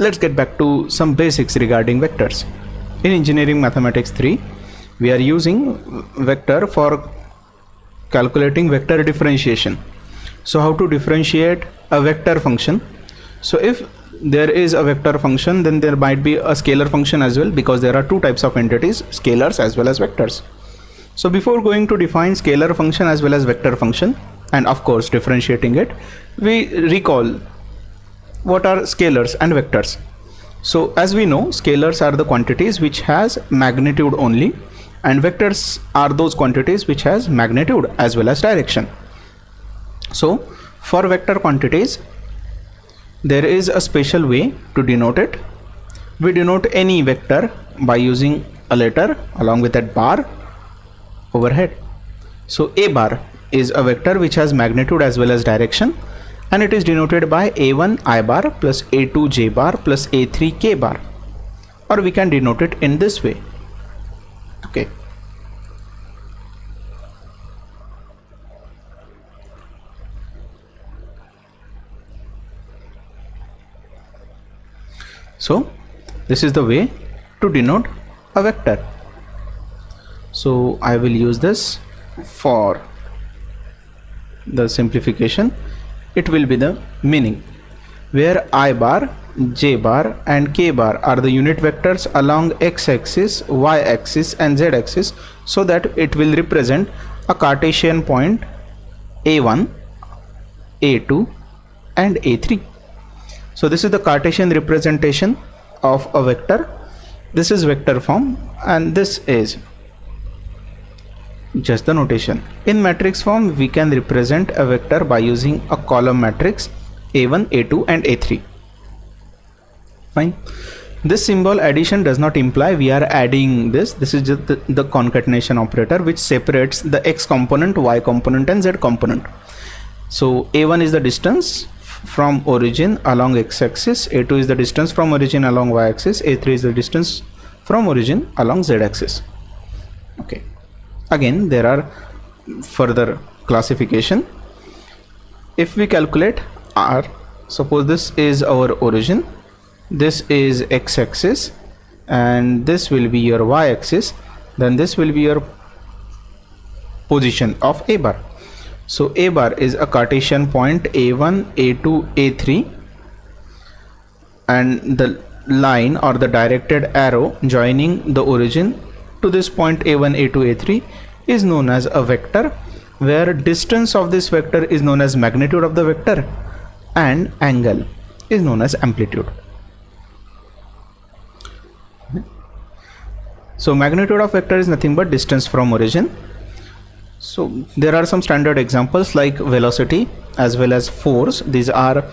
let's get back to some basics regarding vectors. In Engineering Mathematics 3, we are using vector for calculating vector differentiation. So how to differentiate a vector function? So if there is a vector function, then there might be a scalar function as well, because there are two types of entities, scalars as well as vectors. So before going to define scalar function as well as vector function, and of course differentiating it, we recall what are scalars and vectors. So as we know, scalars are the quantities which has magnitude only, and vectors are those quantities which has magnitude as well as direction. So for vector quantities, there is a special way to denote it. We denote any vector by using a letter along with that bar overhead. So a bar is a vector which has magnitude as well as direction, and it is denoted by a1 I bar plus a2 j bar plus a3 k bar, or we can denote it in this way. Okay. So this is the way to denote a vector. So I will use this for the simplification. It will be the meaning, where I bar, j bar and k bar are the unit vectors along x-axis, y-axis and z-axis, so that it will represent a Cartesian point a1, a2 and a3. So this is the Cartesian representation of a vector. This is vector form, and this is just the notation. In matrix form, we can represent a vector by using a column matrix a1, a2 and a3. Fine. This symbol addition does not imply we are adding this. This is just the concatenation operator which separates the x component, y component and z component. So a1 is the distance from origin along x-axis, a2 is the distance from origin along y-axis, a3 is the distance from origin along z-axis. Okay. Again, there are further classification. If we calculate r, suppose this is our origin, this is x-axis and this will be your y-axis, then this will be your position of a bar. So a bar is a Cartesian point a1, a2, a3, and the line or the directed arrow joining the origin to this point a1, a2, a3 is known as a vector, where distance of this vector is known as magnitude of the vector and angle is known as amplitude. So magnitude of vector is nothing but distance from origin. So there are some standard examples like velocity as well as force. These are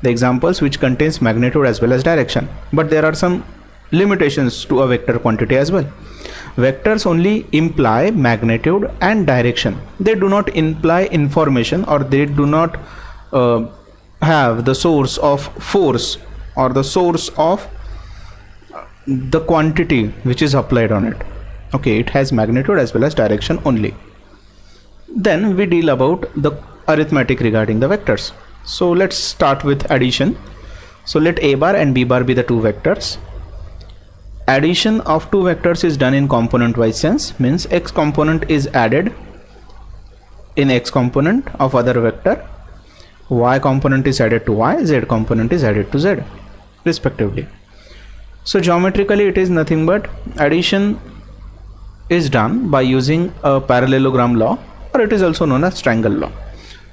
the examples which contains magnitude as well as direction, but there are some limitations to a vector quantity as well. Vectors only imply magnitude and direction. They do not imply information, or they do not have the source of force or the source of the quantity which is applied on it. Okay, it has magnitude as well as direction only. Then we deal about the arithmetic regarding the vectors. So let's start with addition. So let a bar and b bar be the two vectors. Addition of two vectors is done in component wise sense, means x component is added in x component of other vector, y component is added to y, z component is added to z respectively. So geometrically it is nothing but addition is done by using a parallelogram law, or it is also known as triangle law.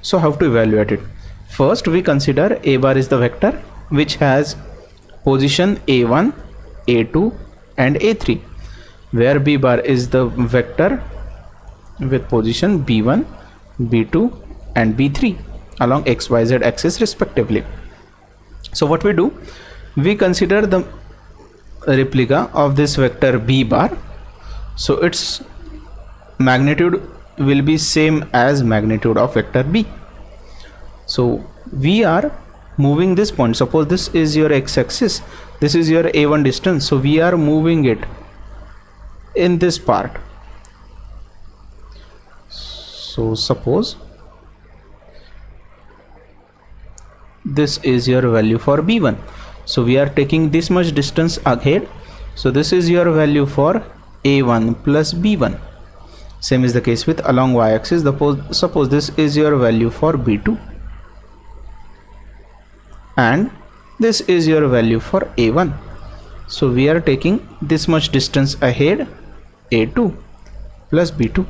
So how to evaluate it? First we consider a bar is the vector which has position a1, a2 and a3, where b bar is the vector with position b1, b2 and b3 along xyz axis respectively. So what we do, we consider the replica of this vector b bar. So its magnitude will be same as magnitude of vector b. So we are moving this point. Suppose this is your x-axis, this is your a1 distance, so we are moving it in this part. So suppose this is your value for b1. So we are taking this much distance ahead. So this is your value for a1 plus b1. Same is the case with along y-axis. Suppose this is your value for b2 and this is your value for a1. So we are taking this much distance ahead, a2 plus b2.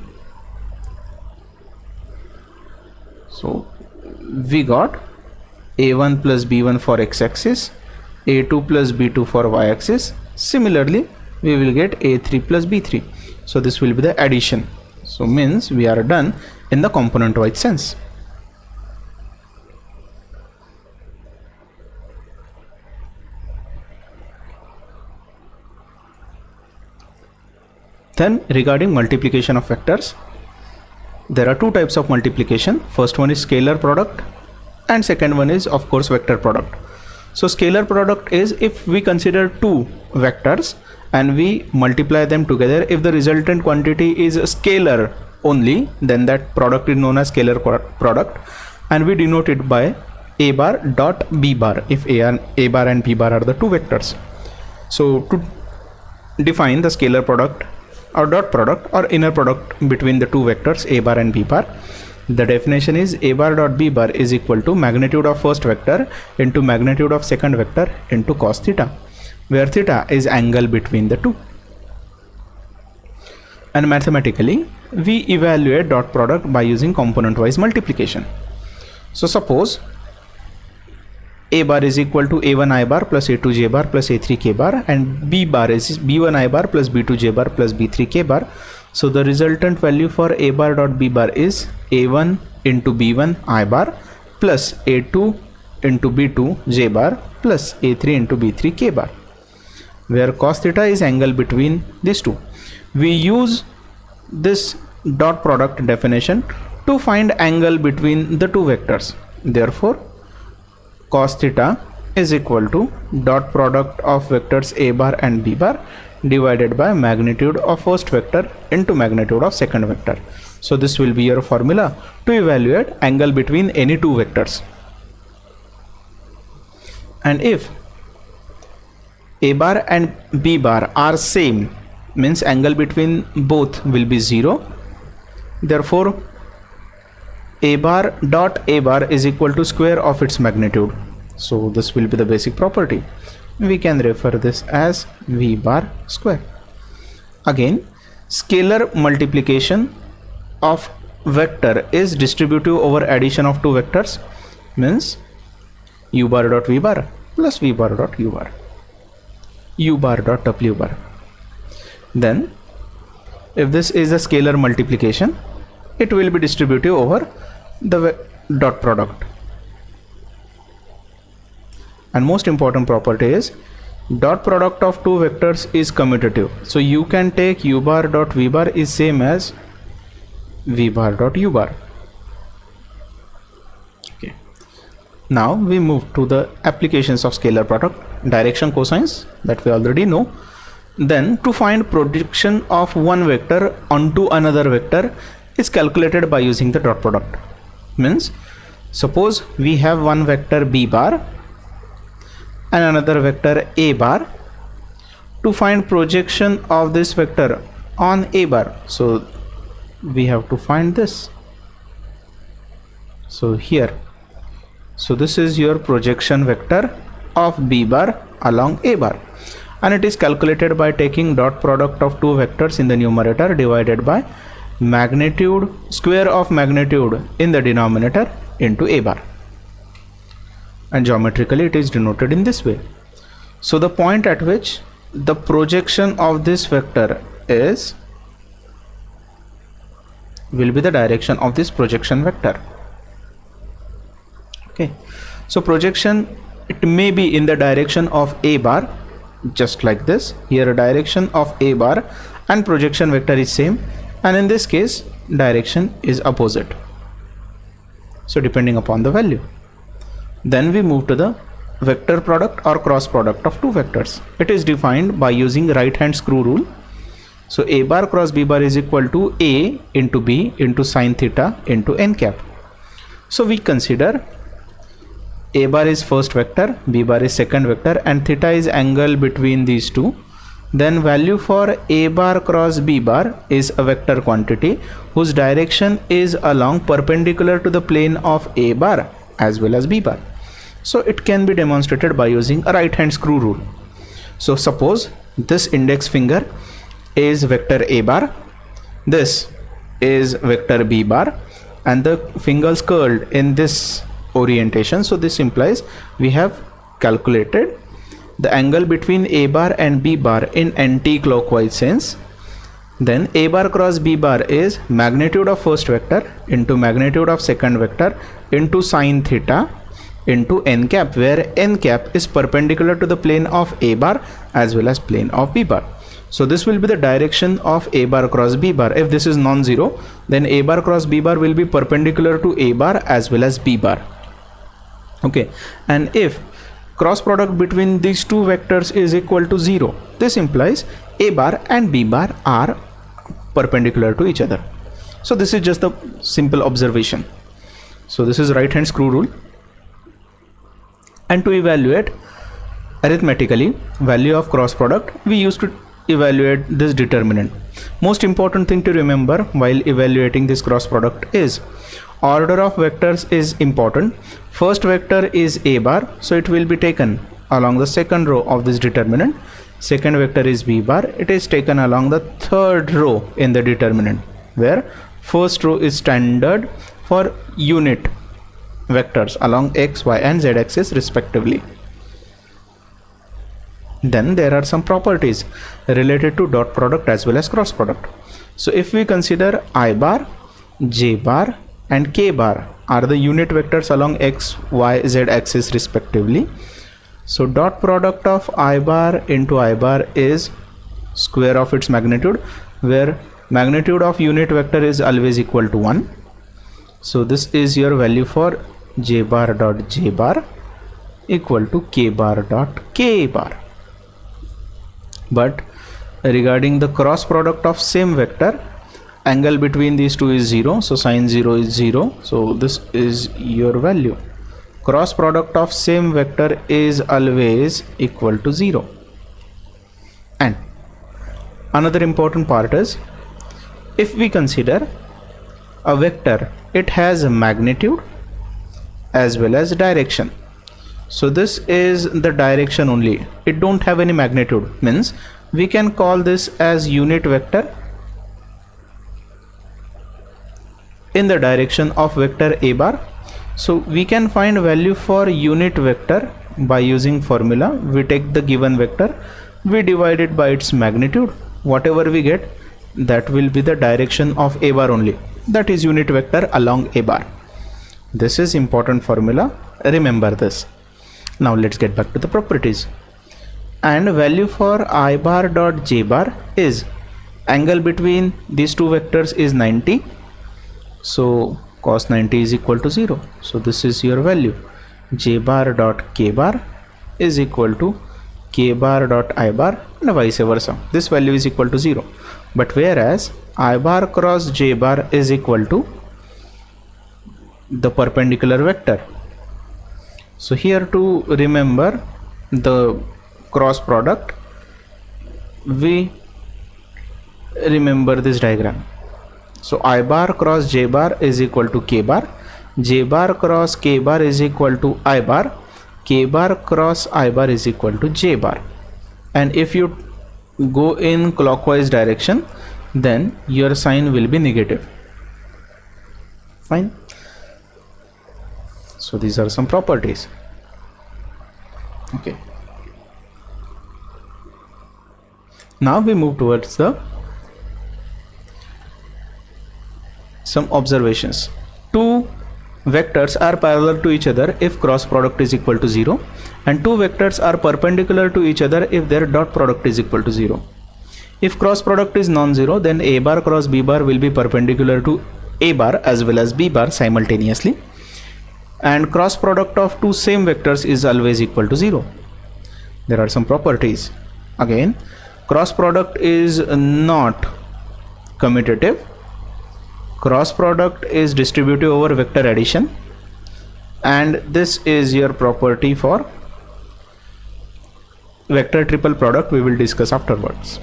So we got a1 plus b1 for x-axis, a2 plus b2 for y-axis. Similarly, we will get a3 plus b3. So this will be the addition. So means we are done in the component wise sense. Then regarding multiplication of vectors, there are two types of multiplication. First one is scalar product and second one is of course vector product. So scalar product is if we consider two vectors and we multiply them together, if the resultant quantity is scalar only, then that product is known as scalar product, and we denote it by a bar dot b bar if a bar and b bar are the two vectors. So to define the scalar product or dot product or inner product between the two vectors a bar and b bar, the definition is a bar dot b bar is equal to magnitude of first vector into magnitude of second vector into cos theta, where theta is angle between the two. And mathematically we evaluate dot product by using component wise multiplication. So suppose a bar is equal to a1 I bar plus a2 j bar plus a3 k bar, and b bar is b1 I bar plus b2 j bar plus b3 k bar. So the resultant value for a bar dot b bar is a1 into b1 I bar plus a2 into b2 j bar plus a3 into b3 k bar, where cos theta is angle between these two. We use this dot product definition to find angle between the two vectors. Therefore cos theta is equal to dot product of vectors a bar and b bar divided by magnitude of first vector into magnitude of second vector. So this will be your formula to evaluate angle between any two vectors. And if a bar and b bar are same, means angle between both will be 0. Therefore a bar dot a bar is equal to square of its magnitude. So this will be the basic property. We can refer this as v bar square. Again, scalar multiplication of vector is distributive over addition of two vectors, means u bar dot v bar plus v bar dot u bar, u bar dot w bar. Then if this is a scalar multiplication, it will be distributive over the dot product. And most important property is dot product of two vectors is commutative. So you can take u bar dot v bar is same as v bar dot u bar. Okay. Now we move to the applications of scalar product. Direction cosines, that we already know. Then to find projection of one vector onto another vector is calculated by using the dot product. Means suppose we have one vector b bar and another vector a bar. To find projection of this vector on a bar, so we have to find this. So here, so this is your projection vector of b bar along a bar, and it is calculated by taking dot product of two vectors in the numerator divided by magnitude square of magnitude in the denominator into a bar, and geometrically it is denoted in this way. So the point at which the projection of this vector is will be the direction of this projection vector. Okay, so projection, it may be in the direction of a bar, just like this. Here direction of a bar and projection vector is same, and in this case direction is opposite, so depending upon the value. Then we move to the vector product or cross product of two vectors. It is defined by using right hand screw rule. So a bar cross b bar is equal to a into b into sine theta into n cap. So we consider A bar is first vector, B bar is second vector, and theta is angle between these two, then value for A bar cross B bar is a vector quantity whose direction is along perpendicular to the plane of A bar as well as B bar. So it can be demonstrated by using a right hand screw rule. So suppose this index finger is vector A bar, this is vector B bar, and the fingers curled in this orientation. So this implies we have calculated the angle between A bar and B bar in anti-clockwise sense. Then A bar cross B bar is magnitude of first vector into magnitude of second vector into sine theta into n cap, where n cap is perpendicular to the plane of A bar as well as plane of B bar. So this will be the direction of A bar cross B bar. If this is non-zero, then A bar cross B bar will be perpendicular to A bar as well as B bar. Okay, and if cross product between these two vectors is equal to 0, this implies A bar and B bar are perpendicular to each other. So this is just a simple observation. So this is right hand screw rule. And to evaluate arithmetically value of cross product, we used to evaluate this determinant. Most important thing to remember while evaluating this cross product is order of vectors is important. First vector is A bar, so it will be taken along the second row of this determinant. Second vector is B bar, it is taken along the third row in the determinant, where first row is standard for unit vectors along x, y and z axis respectively. Then there are some properties related to dot product as well as cross product. So if we consider I bar, J bar and K bar are the unit vectors along x, y, z axis respectively. So dot product of I bar into I bar is square of its magnitude, where magnitude of unit vector is always equal to 1. So this is your value for J bar dot J bar equal to K bar dot K bar. But regarding the cross product of same vector, angle between these two is 0, so sine 0 is 0, so this is your value. Cross product of same vector is always equal to 0. And another important part is, if we consider a vector, it has a magnitude as well as direction. So this is the direction only, it don't have any magnitude, means we can call this as unit vector in the direction of vector A bar. So we can find value for unit vector by using formula. We take the given vector, we divide it by its magnitude, whatever we get, that will be the direction of A bar only, that is unit vector along A bar. This is important formula, remember this. Now let's get back to the properties. And value for I bar dot J bar is angle between these two vectors is 90, so cos 90 is equal to 0. So this is your value. J bar dot K bar is equal to K bar dot I bar and vice versa. This value is equal to 0. But whereas I bar cross J bar is equal to the perpendicular vector. So here to remember the cross product, we remember this diagram. So I bar cross J bar is equal to K bar, J bar cross K bar is equal to I bar, K bar cross I bar is equal to J bar. And if you go in clockwise direction, then your sign will be negative. Fine. So these are some properties. Okay. Now we move towards some observations. Two vectors are parallel to each other if cross product is equal to 0, and two vectors are perpendicular to each other if their dot product is equal to 0. If cross product is non-zero, then A bar cross B bar will be perpendicular to A bar as well as B bar simultaneously, and cross product of two same vectors is always equal to 0. There are some properties. Again, cross product is not commutative, cross product is distributive over vector addition, and this is your property for vector triple product. We will discuss afterwards.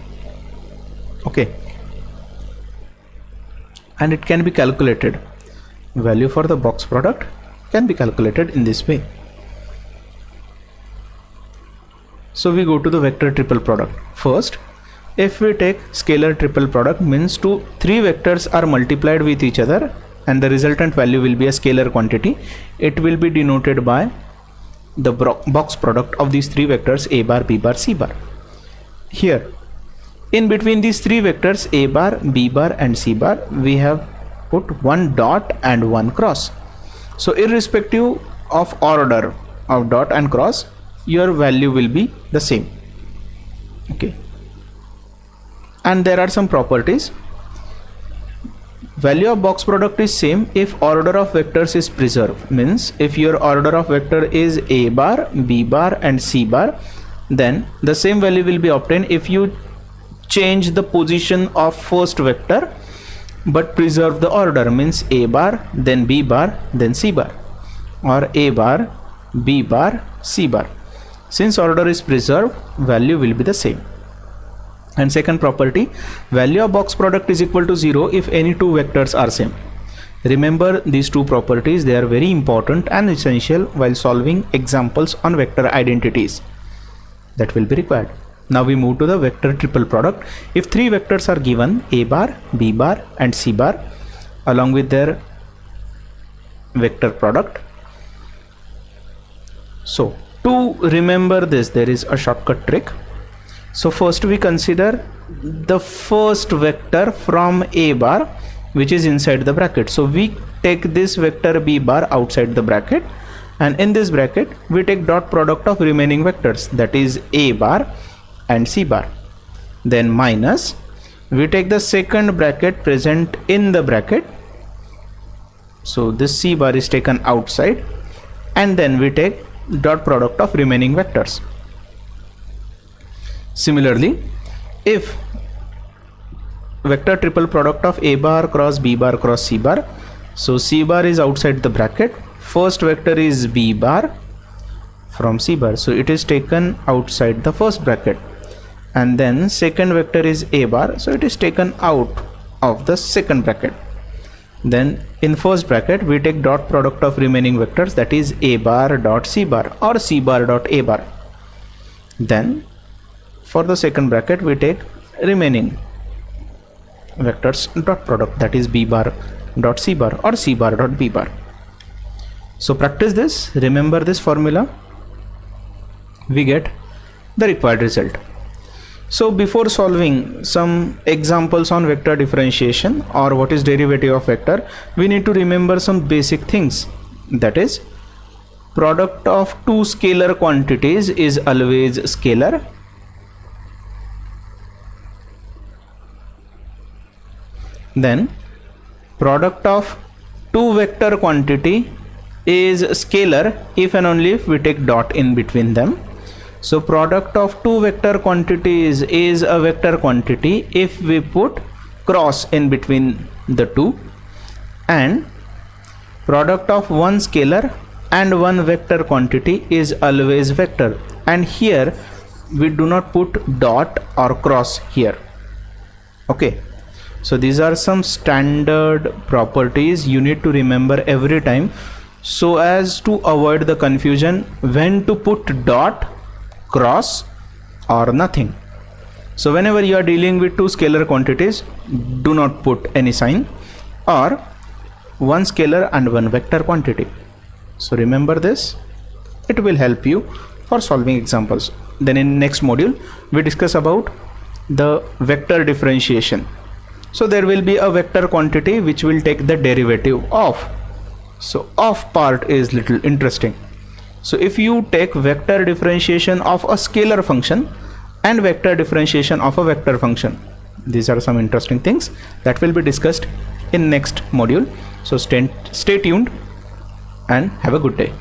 Okay, and it can be calculated. Value for the box product can be calculated in this way. So we go to the vector triple product. First, if we take scalar triple product, means three vectors are multiplied with each other and the resultant value will be a scalar quantity. It will be denoted by the box product of these three vectors a bar, b bar, c bar. Here in between these three vectors a bar, b bar and c bar, we have put one dot and one cross. So irrespective of order of dot and cross, your value will be the same. Okay, and there are some properties. Value of box product is same if order of vectors is preserved. Means if your order of vector is a bar, b bar and c bar, then the same value will be obtained if you change the position of first vector but preserve the order. Means a bar, then b bar, then c bar, or a bar, b bar, c bar. Since order is preserved, value will be the same. And second property, value of box product is equal to 0 if any two vectors are same. Remember these two properties, they are very important and essential while solving examples on vector identities that will be required. Now we move to the vector triple product. If three vectors are given, a bar, b bar and c bar, along with their vector product. So to remember this, there is a shortcut trick. So first we consider the first vector from a bar which is inside the bracket. So we take this vector b bar outside the bracket, and in this bracket we take dot product of remaining vectors, that is a bar and c bar. Then minus, we take the second bracket present in the bracket, so this c bar is taken outside, and then we take dot product of remaining vectors. Similarly, if vector triple product of a bar cross b bar cross c bar, so c bar is outside the bracket, first vector is b bar from c bar, so it is taken outside the first bracket, and then second vector is a bar, so it is taken out of the second bracket. Then in first bracket we take dot product of remaining vectors, that is a bar dot c bar or c bar dot a bar. Then for the second bracket we take remaining vectors dot product, that is b bar dot c bar or c bar dot b bar. So practice this, remember this formula, we get the required result. So before solving some examples on vector differentiation or what is derivative of vector, we need to remember some basic things. That is, product of two scalar quantities is always scalar. Then product of two vector quantity is scalar if and only if we take dot in between them. So product of two vector quantities is a vector quantity if we put cross in between the two, and product of one scalar and one vector quantity is always vector, and here we do not put dot or cross here. Okay, so these are some standard properties you need to remember every time so as to avoid the confusion when to put dot, cross or nothing. So whenever you are dealing with two scalar quantities, do not put any sign, or one scalar and one vector quantity. So remember this, it will help you for solving examples. Then in next module we discuss about the vector differentiation. So there will be a vector quantity which will take the derivative of. So of part is little interesting. So if you take vector differentiation of a scalar function and vector differentiation of a vector function, these are some interesting things that will be discussed in next module. So stay tuned and have a good day.